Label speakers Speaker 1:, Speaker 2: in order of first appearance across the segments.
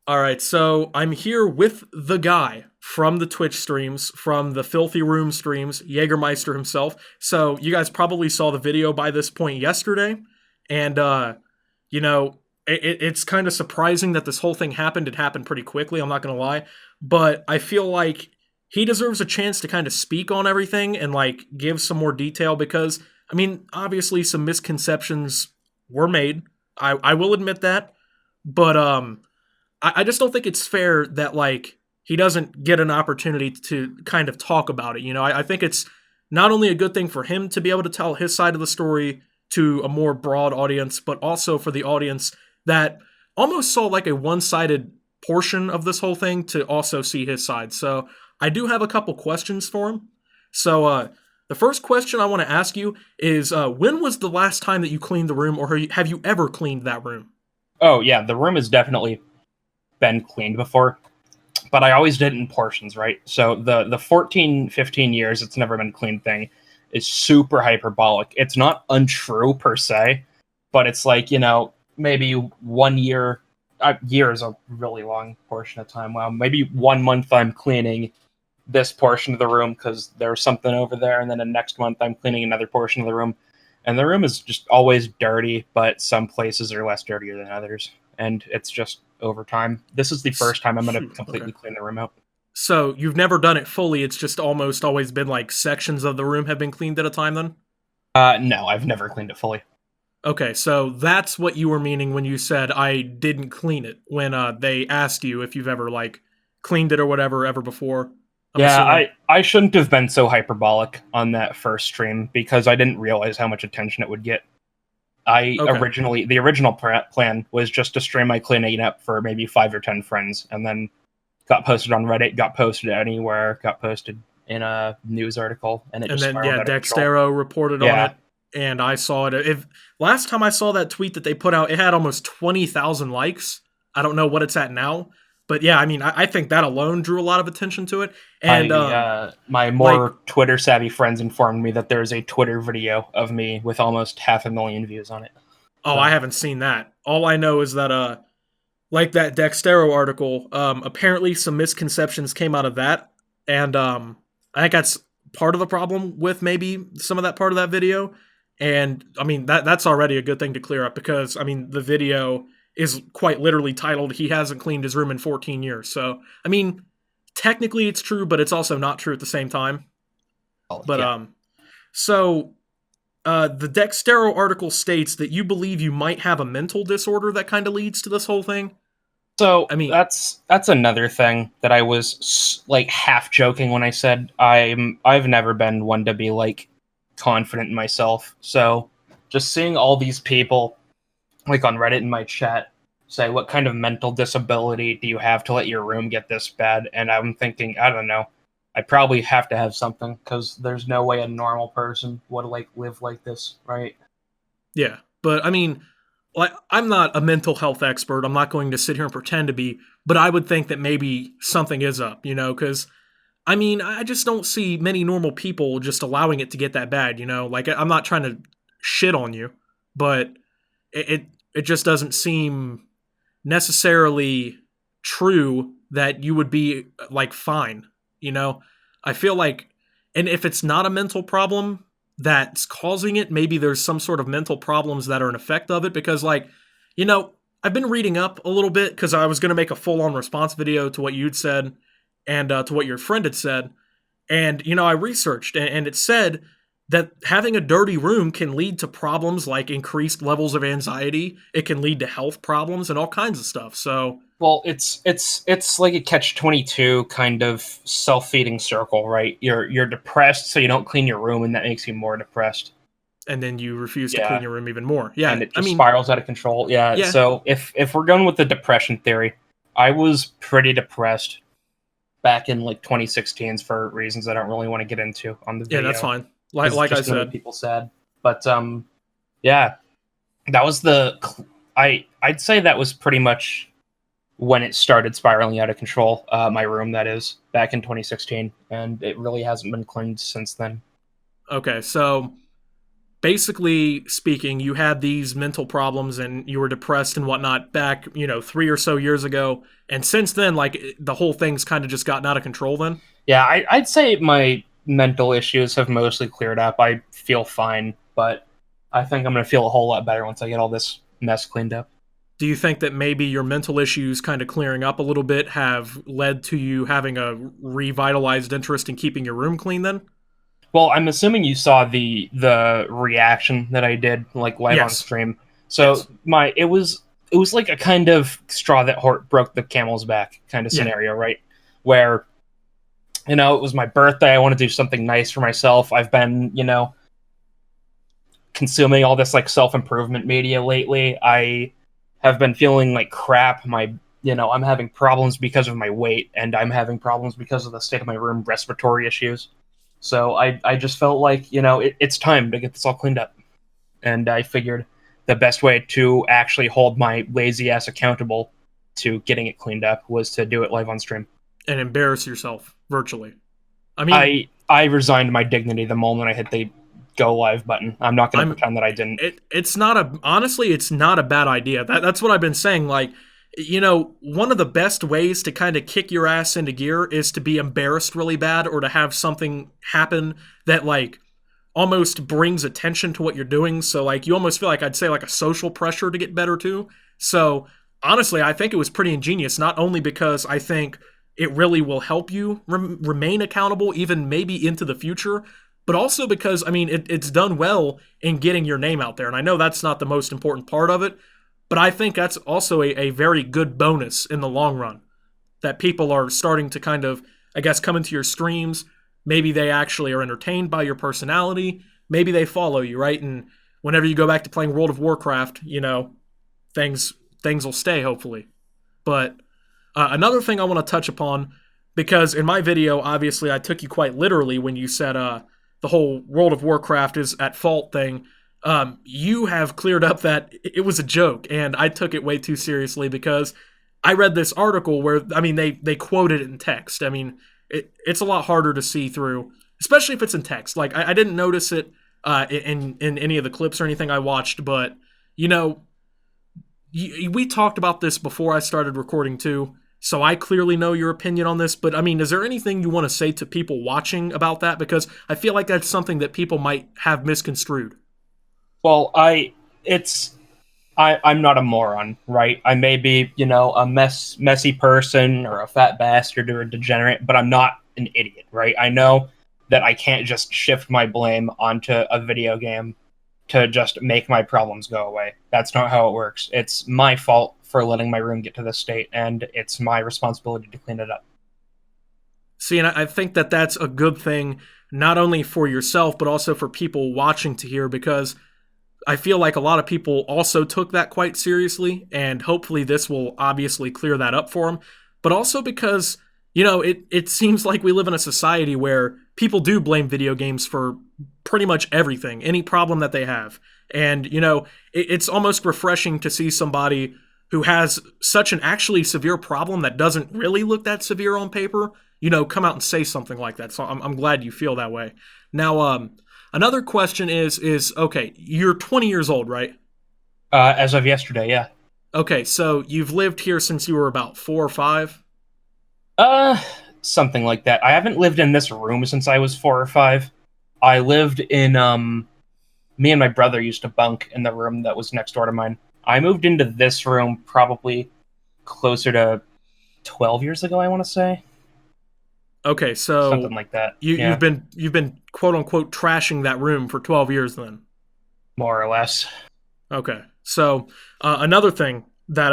Speaker 1: All right, so I'm here with the guy from the Twitch streams, from the Filthy Room streams, Jagerrmeister himself. So you guys probably saw the video by this point yesterday, and you know, it's kind of surprising that this whole thing happened. It happened pretty quickly. I'm not gonna lie, but I feel like he deserves a chance to kind of speak on everything and like give some more detail because I mean, obviously, some misconceptions were made. I will admit that, but I just don't think it's fair that like he doesn't get an opportunity to kind of talk about it. I think it's not only a good thing for him to be able to tell his side of the story to a more broad audience, but also for the audience that almost saw like a one-sided portion of this whole thing to also see his side. So I do have a couple questions for him. So the first question I want to ask you is when was the last time that you cleaned the room, or have you ever cleaned that room?
Speaker 2: Oh yeah, the room has definitely been cleaned before, but I always did it in portions, right? So the 14, 15 years it's never been cleaned thing is super hyperbolic. It's not untrue per se, but it's like, maybe 1 year. Year is a really long portion of time. Wow, maybe 1 month I'm cleaning this portion of the room because there's something over there, and then the next month I'm cleaning another portion of the room. And the room is just always dirty, but some places are less dirtier than others. And it's just over time. This is the first time I'm going to completely clean the room out.
Speaker 1: So you've never done it fully. It's just almost always been like sections of the room have been cleaned at a time then?
Speaker 2: No, I've never cleaned it fully.
Speaker 1: Okay, so that's what you were meaning when you said I didn't clean it, when they asked you if you've ever like cleaned it or whatever ever before. I'm
Speaker 2: Yeah,
Speaker 1: assuming.
Speaker 2: I shouldn't have been so hyperbolic on that first stream because I didn't realize how much attention it would get. The original plan was just to stream my cleaning up for maybe 5 or 10 friends, and then got posted on Reddit, got posted anywhere, got posted in a news article, and it
Speaker 1: And
Speaker 2: just
Speaker 1: then
Speaker 2: spiraled
Speaker 1: yeah,
Speaker 2: out of control.
Speaker 1: Dextero reported on
Speaker 2: Yeah.
Speaker 1: it, and I saw it. If last time I saw that tweet that they put out, it had almost 20,000 likes. I don't know what it's at now, but yeah, I mean, I think that alone drew a lot of attention to it. And
Speaker 2: My
Speaker 1: like,
Speaker 2: more Twitter savvy friends informed me that there's a Twitter video of me with almost 500,000 views on it.
Speaker 1: oh, I haven't seen that. All I know is that like that Dextero article, apparently some misconceptions came out of that, and I think that's part of the problem with maybe some of that part of that video. And I mean that's already a good thing to clear up because I mean the video is quite literally titled "He hasn't cleaned his room in 14 years." So I mean, technically it's true, but it's also not true at the same time. But
Speaker 2: Yeah.
Speaker 1: so the Dextero article states that you believe you might have a mental disorder that kind of leads to this whole thing.
Speaker 2: So
Speaker 1: I mean,
Speaker 2: that's another thing that I was like half joking when I said I've never been one to be like confident in myself. So just seeing all these people like on Reddit in my chat say what kind of mental disability do you have to let your room get this bad, and I'm thinking, I don't know, I probably have to have something because there's no way a normal person would like live like this, right?
Speaker 1: yeah, but I mean, like, I'm not a mental health expert. I'm not going to sit here and pretend to be, but I would think that maybe something is up, because I mean, I just don't see many normal people just allowing it to get that bad, Like, I'm not trying to shit on you, but it just doesn't seem necessarily true that you would be like fine, you know? I feel like, and if it's not a mental problem that's causing it, maybe there's some sort of mental problems that are an effect of it because like, I've been reading up a little bit because I was going to make a full-on response video to what you'd said and to what your friend had said. And, I researched and it said that having a dirty room can lead to problems like increased levels of anxiety. It can lead to health problems and all kinds of stuff. So,
Speaker 2: Well, it's like a catch-22 kind of self-feeding circle, right? You're depressed, so you don't clean your room, and that makes you more depressed.
Speaker 1: and then you refuse to clean
Speaker 2: Yeah,
Speaker 1: your room even more.
Speaker 2: and
Speaker 1: Yeah,
Speaker 2: it
Speaker 1: I
Speaker 2: just
Speaker 1: mean,
Speaker 2: spirals out of control. Yeah.
Speaker 1: yeah,
Speaker 2: So if we're going with the depression theory, I was pretty depressed back in like 2016s for reasons I don't really want to get into on the
Speaker 1: yeah, that's
Speaker 2: video
Speaker 1: fine. Like,
Speaker 2: because it's
Speaker 1: like I
Speaker 2: just gonna make
Speaker 1: said,
Speaker 2: people sad. But yeah, that was I'd say that was pretty much when it started spiraling out of control. My room, that is, back in 2016, and it really hasn't been cleaned since then.
Speaker 1: okay, so basically speaking, you had these mental problems and you were depressed and whatnot back, 3 or so years ago. And since then, like the whole thing's kind of just gotten out of control then.
Speaker 2: Yeah, I'd say my mental issues have mostly cleared up. I feel fine, but I think I'm going to feel a whole lot better once I get all this mess cleaned up.
Speaker 1: Do you think that maybe your mental issues kind of clearing up a little bit have led to you having a revitalized interest in keeping your room clean then?
Speaker 2: Well, I'm assuming you saw the reaction that I did like live on
Speaker 1: Yes.
Speaker 2: stream. So
Speaker 1: Yes.
Speaker 2: my it was like a kind of straw that broke the camel's back kind of
Speaker 1: Yeah.
Speaker 2: scenario, right? Where it was my birthday. I want to do something nice for myself. I've been, consuming all this like self-improvement media lately. I have been feeling like crap. I'm having problems because of my weight, and I'm having problems because of the state of my room, respiratory issues. So I just felt like, it's time to get this all cleaned up. And I figured the best way to actually hold my lazy ass accountable to getting it cleaned up was to do it live on stream.
Speaker 1: And embarrass yourself virtually. I mean,
Speaker 2: I resigned my dignity the moment I hit the go live button. I'm not going to
Speaker 1: I'm
Speaker 2: pretend that I didn't.
Speaker 1: it's not a honestly, it's not a bad idea. That's what I've been saying. Like, one of the best ways to kind of kick your ass into gear is to be embarrassed really bad or to have something happen that like almost brings attention to what you're doing. So like you almost feel like I'd say like a social pressure to get better too. So honestly, I think it was pretty ingenious, not only because I think it really will help you remain accountable even maybe into the future, but also because I mean it's done well in getting your name out there. And I know that's not the most important part of it, but I think that's also a very good bonus in the long run that people are starting to kind of, I guess, come into your streams. Maybe they actually are entertained by your personality. Maybe they follow you, right? And whenever you go back to playing World of Warcraft, things things will stay hopefully. But another thing I want to touch upon, because in my video, obviously, I took you quite literally when you said the whole World of Warcraft is at fault thing. You have cleared up that it was a joke, and I took it way too seriously because I read this article where I mean they quoted it in text. I mean it's a lot harder to see through, especially if it's in text. Like I didn't notice it in any of the clips or anything I watched, but you know we talked about this before I started recording too. So I clearly know your opinion on this, but I mean, is there anything you want to say to people watching about that? Because I feel like that's something that people might have misconstrued.
Speaker 2: Well, I'm not a moron, right? I may be, a messy person or a fat bastard or a degenerate, but I'm not an idiot, right? I know that I can't just shift my blame onto a video game to just make my problems go away. That's not how it works. It's my fault for letting my room get to this state, and it's my responsibility to clean it up.
Speaker 1: See, and I think that that's a good thing, not only for yourself, but also for people watching to hear, because I feel like a lot of people also took that quite seriously, and hopefully this will obviously clear that up for them. But also because, it seems like we live in a society where people do blame video games for pretty much everything, any problem that they have. And, it's almost refreshing to see somebody who has such an actually severe problem that doesn't really look that severe on paper, come out and say something like that. So I'm glad you feel that way. Now, another question is okay, you're 20 years old, right?
Speaker 2: As of yesterday, yeah.
Speaker 1: Okay, so you've lived here since you were about 4 or 5?
Speaker 2: Uh, Something like that. I haven't lived in this room since I was 4 or 5. I lived in me and my brother used to bunk in the room that was next door to mine. I moved into this room probably closer to 12 years ago, I want to say.
Speaker 1: Okay,
Speaker 2: Something
Speaker 1: so
Speaker 2: like that.
Speaker 1: you,
Speaker 2: Yeah,
Speaker 1: you've been quote unquote trashing that room for 12 years then.
Speaker 2: more or less.
Speaker 1: Okay, so another thing that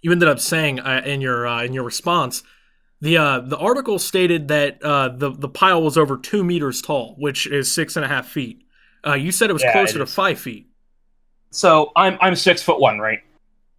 Speaker 1: you ended up saying in your response, the article stated that the pile was over 2 meters tall, which is 6.5 feet. You said it was
Speaker 2: Yeah, it
Speaker 1: closer to
Speaker 2: is.
Speaker 1: 5 feet.
Speaker 2: So I'm 6'1", right?
Speaker 1: I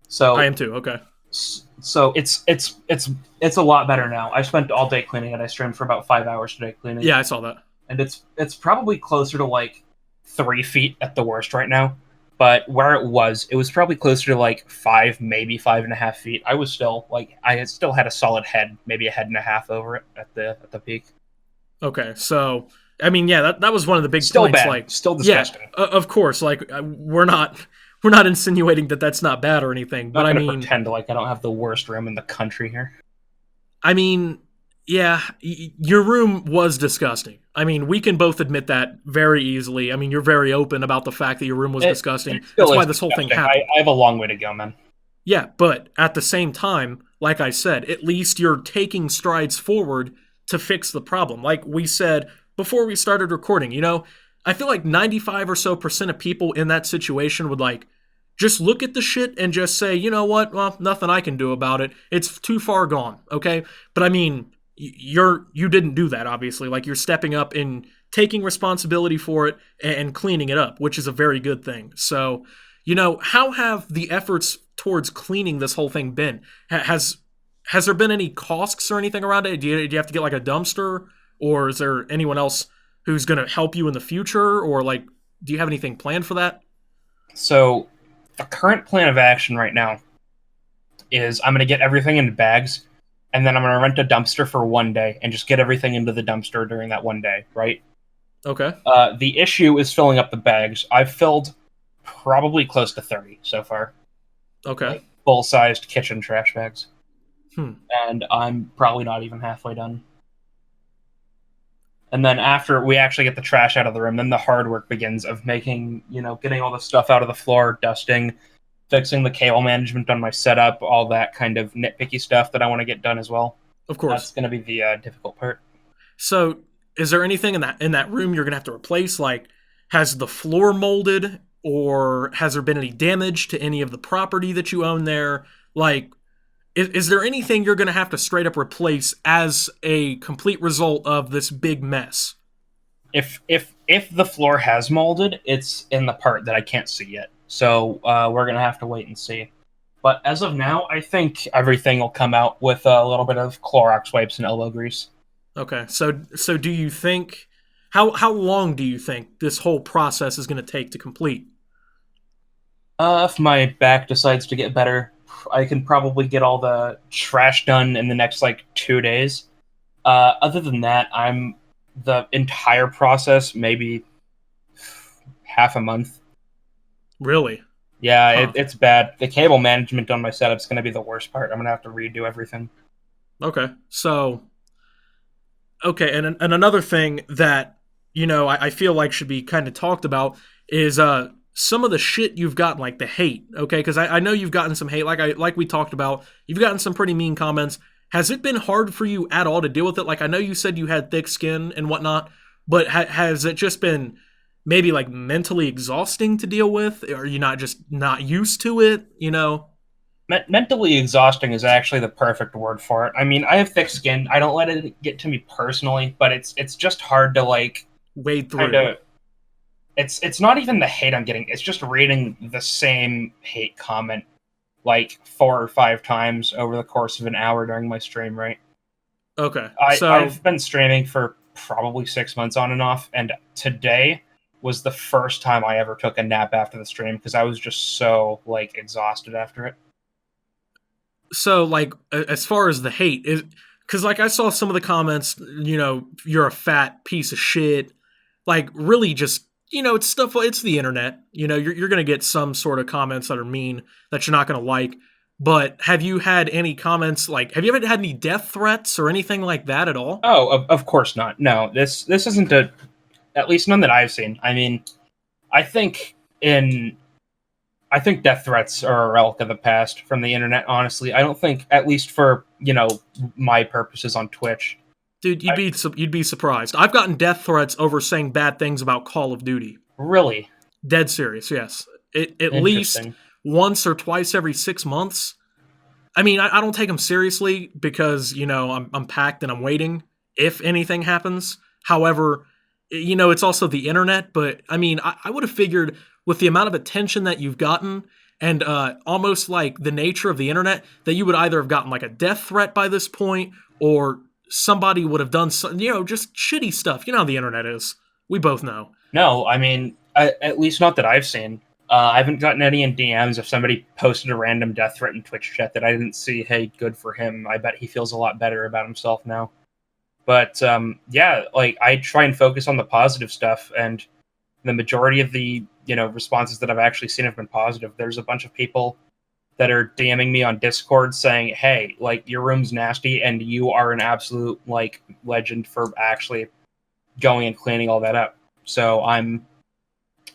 Speaker 2: So
Speaker 1: am too. Okay.
Speaker 2: so it's a lot better now. I spent all day cleaning it. I streamed for about 5 hours today cleaning
Speaker 1: Yeah,
Speaker 2: it,
Speaker 1: I saw that.
Speaker 2: and it's probably closer to like 3 feet at the worst right now. But where it was probably closer to like 5, maybe 5.5 feet. I was still like I still had a solid head, maybe a head and a half over it at the peak.
Speaker 1: Okay, so I mean, yeah, that was one of the big
Speaker 2: Still
Speaker 1: points.
Speaker 2: bad.
Speaker 1: Like,
Speaker 2: Still
Speaker 1: yeah,
Speaker 2: disgusting.
Speaker 1: of course. Like, we're not insinuating that that's not bad or anything.
Speaker 2: I'm
Speaker 1: But
Speaker 2: not
Speaker 1: I
Speaker 2: going to
Speaker 1: mean,
Speaker 2: pretend like I don't have the worst room in the country here.
Speaker 1: I mean, yeah, your room was disgusting. I mean, we can both admit that very easily. I mean, you're very open about the fact that your room was disgusting.
Speaker 2: It
Speaker 1: That's
Speaker 2: still
Speaker 1: why
Speaker 2: is
Speaker 1: this whole thing
Speaker 2: disgusting.
Speaker 1: happened.
Speaker 2: I have a long way to go, man.
Speaker 1: Yeah, but at the same time, like I said, at least you're taking strides forward to fix the problem. Like we said before we started recording, I feel like 95 or so percent of people in that situation would like just look at the shit and just say, you know what? Well, nothing I can do about it. It's too far gone, okay? But I mean, you didn't do that obviously. Like you're stepping up and taking responsibility for it and cleaning it up, which is a very good thing. So, how have the efforts towards cleaning this whole thing been? Has there been any costs or anything around it? Do you have to get like a dumpster, or is there anyone else who's going to help you in the future, or like do you have anything planned for that?
Speaker 2: So, the current plan of action right now is I'm going to get everything into bags, and then I'm going to rent a dumpster for one day and just get everything into the dumpster during that one day, right?
Speaker 1: Okay.
Speaker 2: The issue is filling up the bags. I've filled probably close to 30 so far.
Speaker 1: Okay.
Speaker 2: Like, full-sized kitchen trash bags.
Speaker 1: Hmm.
Speaker 2: And I'm probably not even halfway done. And then after we actually get the trash out of the room, then the hard work begins of making, getting all the stuff out of the floor, dusting, fixing the cable management on my setup, all that kind of nitpicky stuff that I want to get done as well.
Speaker 1: Of course.
Speaker 2: That's going to be the difficult part.
Speaker 1: So, is there anything in that room you're going to have to replace? Like, has the floor molded, or has there been any damage to any of the property that you own there? Like, is there anything you're going to have to straight up replace as a complete result of this big mess?
Speaker 2: If the floor has molded, it's in the part that I can't see yet. So we're going to have to wait and see. But as of now, I think everything will come out with a little bit of Clorox wipes and elbow grease.
Speaker 1: Okay. So do you think how long do you think this whole process is going to take to complete?
Speaker 2: If my back decides to get better, I can probably get all the trash done in the next 2 days. Other than that, the entire process maybe half a month.
Speaker 1: Really?
Speaker 2: Yeah,
Speaker 1: Huh.
Speaker 2: it's bad. The cable management on my setup's going to be the worst part. I'm going to have to redo everything.
Speaker 1: Okay. So okay, and another thing that I feel like should be kind of talked about is some of the shit you've gotten, like the hate. Okay, because I know you've gotten some hate, like we talked about. You've gotten some pretty mean comments. Has it been hard for you at all to deal with it? Like I know you said you had thick skin and whatnot, but has it just been maybe like mentally exhausting to deal with? Or are you not used to it?
Speaker 2: Mentally exhausting is actually the perfect word for it. I mean, I have thick skin. I don't let it get to me personally, but it's just hard to
Speaker 1: Wade
Speaker 2: kind
Speaker 1: through.
Speaker 2: of. It's not even the hate I'm getting. It's just reading the same hate comment 4 or 5 times over the course of an hour during my stream. Right.
Speaker 1: Okay,
Speaker 2: I've been streaming for probably 6 months on and off, and today was the first time I ever took a nap after the stream because I was just so exhausted after it.
Speaker 1: So like as far as the hate is, because like I saw some of the comments, you're a fat piece of shit, like really just it's stuff. It's the internet. You're gonna get some sort of comments that are mean that you're not gonna like. But have you had any comments like? Have you ever had any death threats or anything like that at all?
Speaker 2: Oh, of course not. No, this isn't at least none that I've seen. I mean, I think death threats are a relic of the past from the internet, honestly. I don't think, at least for, my purposes on Twitch.
Speaker 1: Dude, you'd be surprised. I've gotten death threats over saying bad things about Call of Duty.
Speaker 2: Really?
Speaker 1: Dead serious, yes. At least once or twice every 6 months. I mean, I don't take them seriously because, I'm packed and I'm waiting if anything happens. However, it's also the internet. But, I mean, I would have figured with the amount of attention that you've gotten and almost like the nature of the internet that you would either have gotten like a death threat by this point or somebody would have done some, just shitty stuff. You know how the internet is. We both know.
Speaker 2: No, I mean, at least not that I've seen. I haven't gotten any in DMs if somebody posted a random death threat in Twitch chat that I didn't see. Hey, good for him. I bet he feels a lot better about himself now. But yeah, like I try and focus on the positive stuff, and the majority of the responses that I've actually seen have been positive. There's a bunch of people that are DMing me on Discord saying, "Hey, like your room's nasty, and you are an absolute like legend for actually going and cleaning all that up." So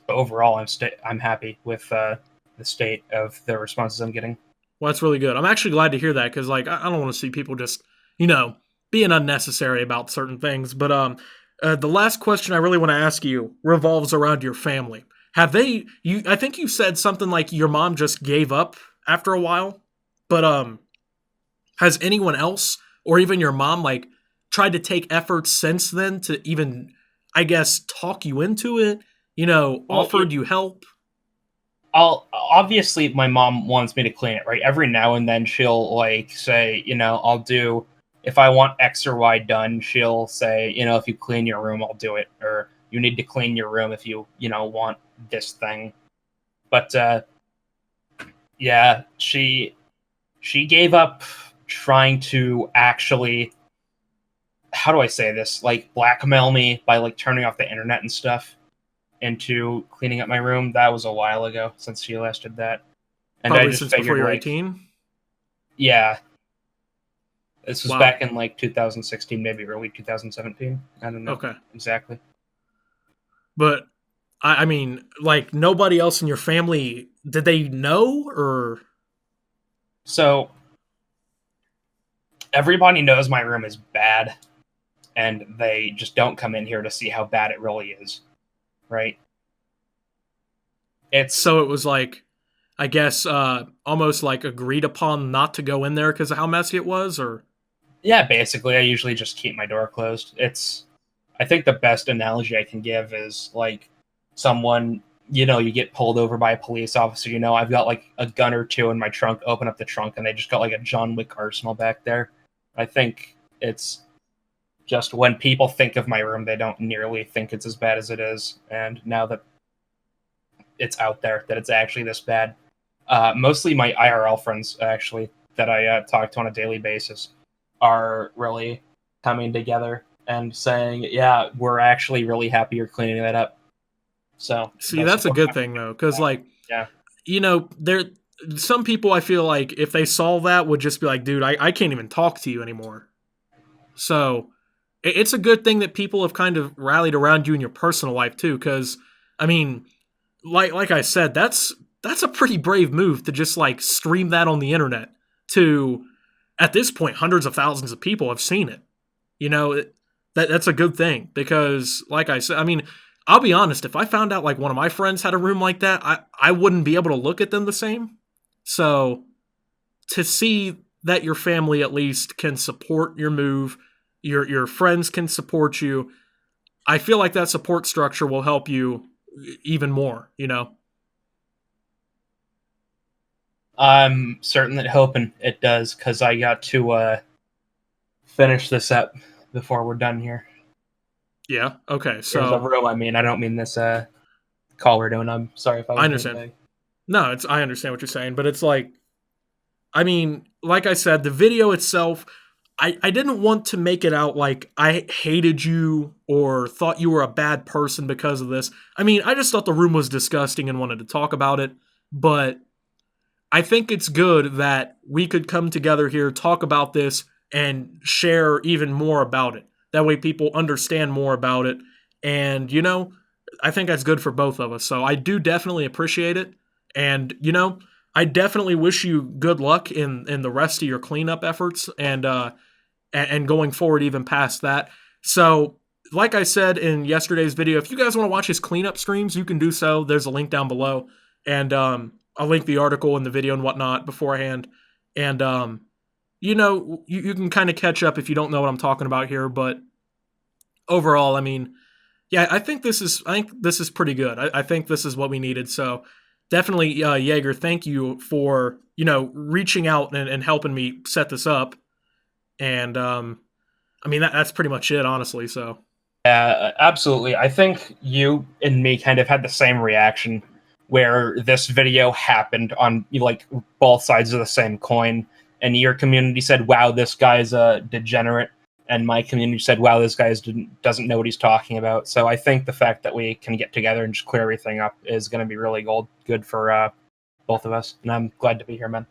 Speaker 2: overall I'm happy with the state of the responses I'm getting.
Speaker 1: Well, that's really good. I'm actually glad to hear that because, like, I don't want to see people just, being unnecessary about certain things. But the last question I really want to ask you revolves around your family. Have they? I think you said something like your mom just gave up after a while. But has anyone else or even your mom like tried to take efforts since then to even, I guess, talk you into it?
Speaker 2: Well,
Speaker 1: Offered you help?
Speaker 2: I'll obviously my mom wants me to clean it, right? Every now and then she'll like say, I'll do if I want X or Y done, she'll say, if you clean your room, I'll do it. Or you need to clean your room if you, want this thing. But yeah, she gave up trying to actually, how do I say this? Like blackmail me by like turning off the internet and stuff into cleaning up my room. That was a while ago since she last did that. And I
Speaker 1: Probably
Speaker 2: just
Speaker 1: since before
Speaker 2: figured
Speaker 1: you're
Speaker 2: like
Speaker 1: 18?
Speaker 2: yeah, this was
Speaker 1: Wow.
Speaker 2: back in like 2016, maybe early 2017. I don't know
Speaker 1: Okay.
Speaker 2: exactly.
Speaker 1: But I mean, like nobody else in your family, did they know or
Speaker 2: So everybody knows my room is bad, and they just don't come in here to see how bad it really is, right? It's
Speaker 1: so it was like I guess almost like agreed upon not to go in there because of how messy it was or
Speaker 2: yeah, basically I usually just keep my door closed. I think the best analogy I can give is like someone, you get pulled over by a police officer, I've got like a gun or two in my trunk, open up the trunk, and they just got like a John Wick arsenal back there. I think it's just when people think of my room, they don't nearly think it's as bad as it is. And now that it's out there, that it's actually this bad, mostly my IRL friends, actually, that I talk to on a daily basis, are really coming together and saying, yeah, we're actually really happy you're cleaning that up. So
Speaker 1: see
Speaker 2: the
Speaker 1: that's a
Speaker 2: support
Speaker 1: good thing though because like
Speaker 2: yeah.
Speaker 1: there some people I feel like if they saw that would just be like dude I can't even talk to you anymore. So it's a good thing that people have kind of rallied around you in your personal life too because I mean like I said that's a pretty brave move to just like stream that on the internet to at this point hundreds of thousands of people have seen it. That's a good thing because like I said I mean I'll be honest if I found out like one of my friends had a room like that I wouldn't be able to look at them the same. So to see that your family at least can support your move, your friends can support you, I feel like that support structure will help you even more.
Speaker 2: I'm certainly hoping it does because I got to finish this up before we're done here.
Speaker 1: Yeah. Okay.
Speaker 2: Here's a
Speaker 1: So
Speaker 2: room. I mean, I don't mean this call we're doing. I'm sorry if I
Speaker 1: I
Speaker 2: was being
Speaker 1: understand.
Speaker 2: vague.
Speaker 1: No, it's I understand what you're saying, but it's like I mean, like I said, the video itself, I didn't want to make it out like I hated you or thought you were a bad person because of this. I mean, I just thought the room was disgusting and wanted to talk about it. But I think it's good that we could come together here, talk about this, and share even more about it. That way people understand more about it. And, I think that's good for both of us. So I do definitely appreciate it. And, I definitely wish you good luck in the rest of your cleanup efforts and going forward even past that. So, like I said in yesterday's video, if you guys want to watch his cleanup streams, you can do so. There's a link down below. And I'll link the article and the video and whatnot beforehand. And you can kind of catch up if you don't know what I'm talking about here. But overall, I mean, yeah, I think this is pretty good. I think this is what we needed. So definitely, Jaeger, thank you for reaching out and helping me set this up. And I mean that's pretty much it, honestly. So
Speaker 2: Yeah, absolutely. I think you and me kind of had the same reaction where this video happened on like both sides of the same coin, and your community said, "Wow, this guy's a degenerate," and my community said, wow, this guy doesn't know what he's talking about. So I think the fact that we can get together and just clear everything up is going to be really good for both of us. And I'm glad to be here, man.